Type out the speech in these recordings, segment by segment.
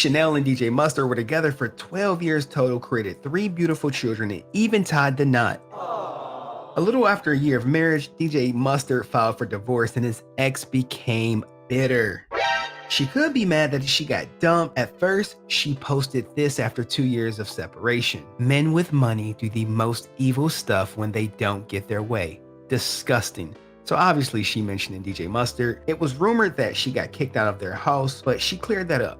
Chanel and DJ Mustard were together for 12 years total, created 3 beautiful children, and even tied the knot. A little after a year of marriage, DJ Mustard filed for divorce and his ex became bitter. She could be mad that she got dumped. At first, she posted this after 2 years of separation. Men with money do the most evil stuff when they don't get their way. Disgusting. So obviously she mentioned in DJ Mustard. It was rumored that she got kicked out of their house, but she cleared that up.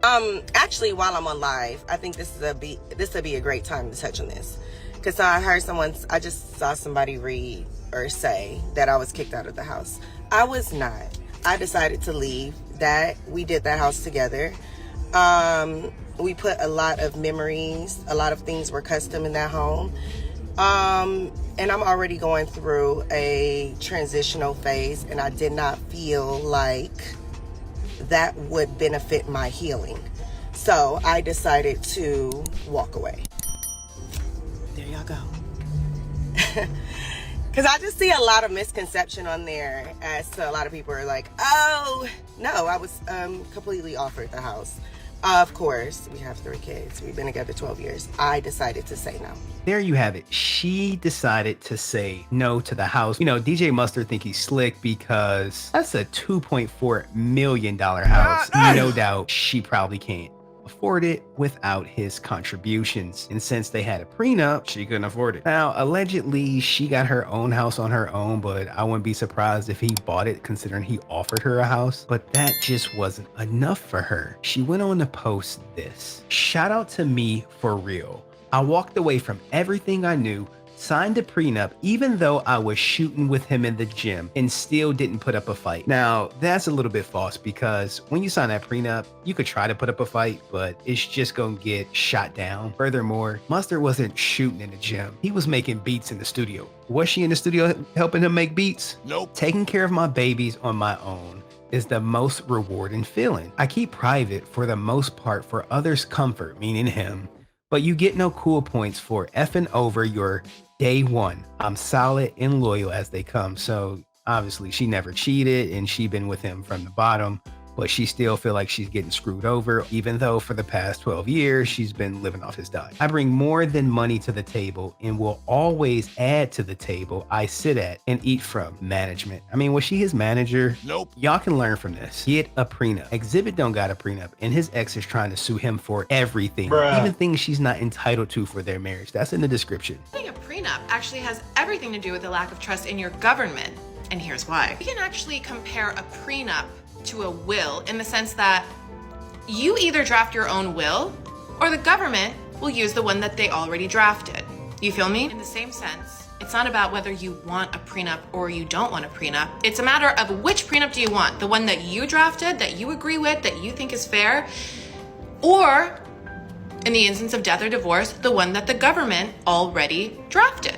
Actually, while I'm on live, I think this would be a great time to touch on this. Because I just saw somebody read or say that I was kicked out of the house. I was not. I decided to leave. We did that house together. We put a lot of memories, a lot of things were custom in that home. And I'm already going through a transitional phase, and I did not feel like that would benefit my healing. So I decided to walk away. There y'all go. Because I just see a lot of misconception on there as to a lot of people are like, oh, no, I was completely offered the house. Of course, we have 3 kids. We've been together 12 years. I decided to say no. There you have it. She decided to say no to the house. You know, DJ Mustard think he's slick because that's a $2.4 million house. No doubt she probably can't afford it without his contributions. And since they had a prenup, she couldn't afford it. Now, allegedly, she got her own house on her own, but I wouldn't be surprised if he bought it considering he offered her a house. But that just wasn't enough for her. She went on to post this. Shout out to me for real. I walked away from everything I knew, signed a prenup even though I was shooting with him in the gym, and still didn't put up a fight. Now, that's a little bit false because when you sign that prenup, you could try to put up a fight, but it's just gonna get shot down. Furthermore, Mustard wasn't shooting in the gym. He was making beats in the studio. Was she in the studio helping him make beats? Nope. Taking care of my babies on my own is the most rewarding feeling. I keep private for the most part for others' comfort, meaning him, but you get no cool points for effing over your day one. I'm solid and loyal as they come. So obviously she never cheated and she been with him from the bottom, but she still feel like she's getting screwed over, even though for the past 12 years, she's been living off his dime. I bring more than money to the table and will always add to the table I sit at and eat from. Management. I mean, was she his manager? Nope. Y'all can learn from this. Get a prenup. Xzibit don't got a prenup and his ex is trying to sue him for everything, even things she's not entitled to for their marriage. That's in the description. Getting a prenup actually has everything to do with the lack of trust in your government. And here's why. We can actually compare a prenup to a will in the sense that you either draft your own will or the government will use the one that they already drafted. You feel me? In the same sense, it's not about whether you want a prenup or you don't want a prenup. It's a matter of which prenup do you want? The one that you drafted, that you agree with, that you think is fair, or in the instance of death or divorce, the one that the government already drafted.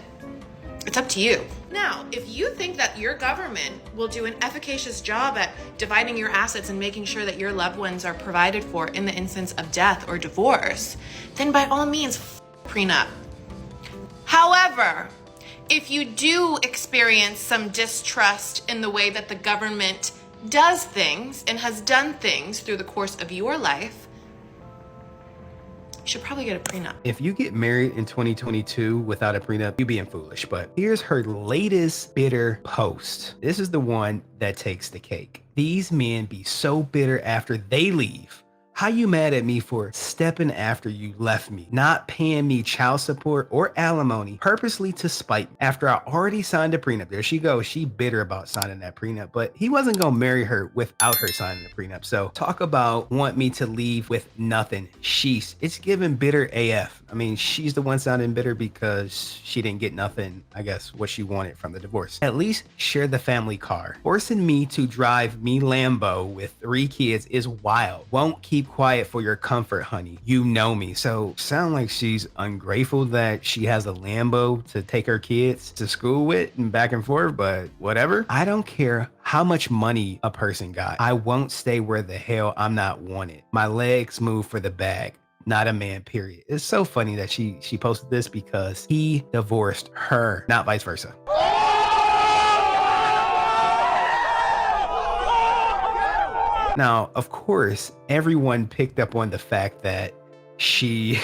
It's up to you. Now, if you think that your government will do an efficacious job at dividing your assets and making sure that your loved ones are provided for in the instance of death or divorce, then by all means, prenup. However, if you do experience some distrust in the way that the government does things and has done things through the course of your life, you should probably get a prenup. If you get married in 2022 without a prenup, you being foolish. But here's her latest bitter post. This is the one that takes the cake. These men be so bitter after they leave. How you mad at me for stepping after you left me, not paying me child support or alimony, purposely to spite me after I already signed a prenup? There she goes. She bitter about signing that prenup, but he wasn't gonna marry her without her signing the prenup. So talk about want me to leave with nothing. It's giving bitter AF. I mean, she's the one sounding bitter because she didn't get nothing, I guess, what she wanted from the divorce. At least share the family car. Forcing me to drive me Lambo with 3 kids is wild. Won't keep quiet for your comfort, honey. You know me. So sound like she's ungrateful that she has a Lambo to take her kids to school with and back and forth, but whatever. I don't care how much money a person got. I won't stay where the hell I'm not wanted. My legs move for the bag. Not a man, period. It's so funny that she posted this because he divorced her, not vice versa. Now, of course, everyone picked up on the fact that she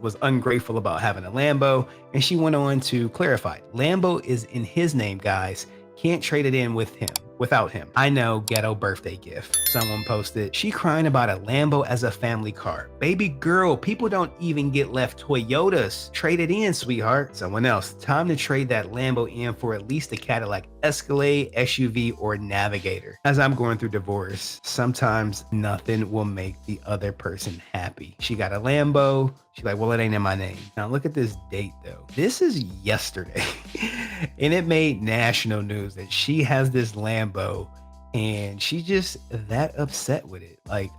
was ungrateful about having a Lambo, and she went on to clarify, Lambo is in his name, guys. Can't trade it in without him. I know, ghetto birthday gift. Someone posted, she crying about a Lambo as a family car. Baby girl, people don't even get left Toyotas. Trade it in, sweetheart. Someone else, time to trade that Lambo in for at least a Cadillac Escalade, SUV, or Navigator. As I'm going through divorce, sometimes nothing will make the other person happy. She got a Lambo. She's like, well, it ain't in my name. Now look at this date though. This is yesterday. And it made national news that she has this Lambo and she's just that upset with it. Like,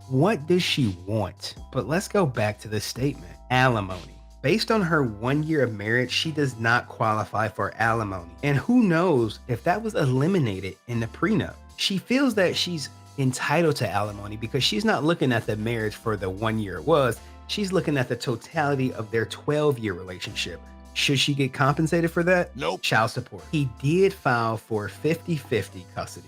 what does she want? But let's go back to the statement. Alimony. Based on her 1 year of marriage, she does not qualify for alimony. And who knows if that was eliminated in the prenup. She feels that she's entitled to alimony because she's not looking at the marriage for the 1 year it was. She's looking at the totality of their 12-year relationship. Should she get compensated for that? Nope. Child support. He did file for 50-50 custody,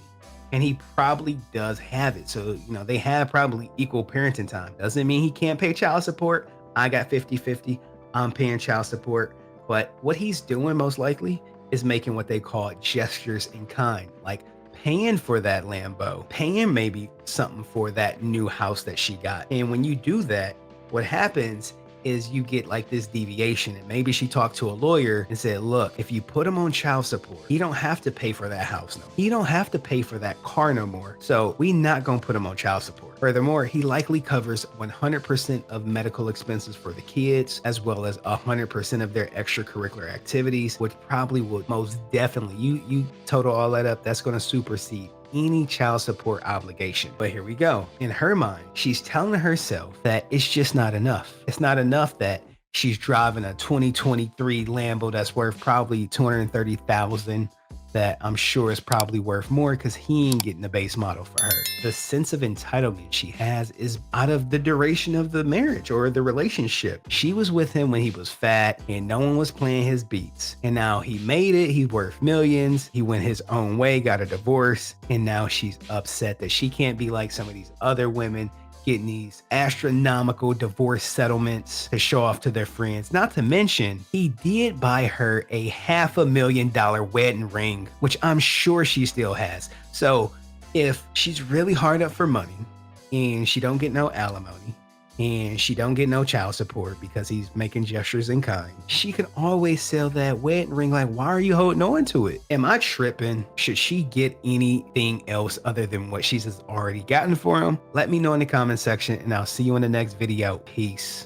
and he probably does have it. So, they have probably equal parenting time. Doesn't mean he can't pay child support. I got 50-50. I'm paying child support. But what he's doing most likely is making what they call gestures in kind, like paying for that Lambo, paying maybe something for that new house that she got. And when you do that, what happens is you get like this deviation, and maybe she talked to a lawyer and said, look, if you put him on child support, he don't have to pay for that house no more. He don't have to pay for that car no more. So we not gonna put him on child support. Furthermore, he likely covers 100% of medical expenses for the kids, as well as 100% of their extracurricular activities, which probably would most definitely, you total all that up, that's gonna supersede any child support obligation. But here we go. In her mind, she's telling herself that it's just not enough. It's not enough that she's driving a 2023 Lambo that's worth probably $230,000, that I'm sure is probably worth more because he ain't getting the base model for her. The sense of entitlement she has is out of the duration of the marriage or the relationship. She was with him when he was fat and no one was playing his beats. And now he made it, he's worth millions. He went his own way, got a divorce, and now she's upset that she can't be like some of these other women getting these astronomical divorce settlements to show off to their friends. Not to mention, he did buy her a $500,000 wedding ring, which I'm sure she still has. So if she's really hard up for money and she don't get no alimony and she don't get no child support because he's making gestures in kind, she can always sell that wedding ring. Like, why are you holding on to it? Am I tripping? Should she get anything else other than what she's already gotten for him? Let me know in the comment section, and I'll see you in the next video. Peace.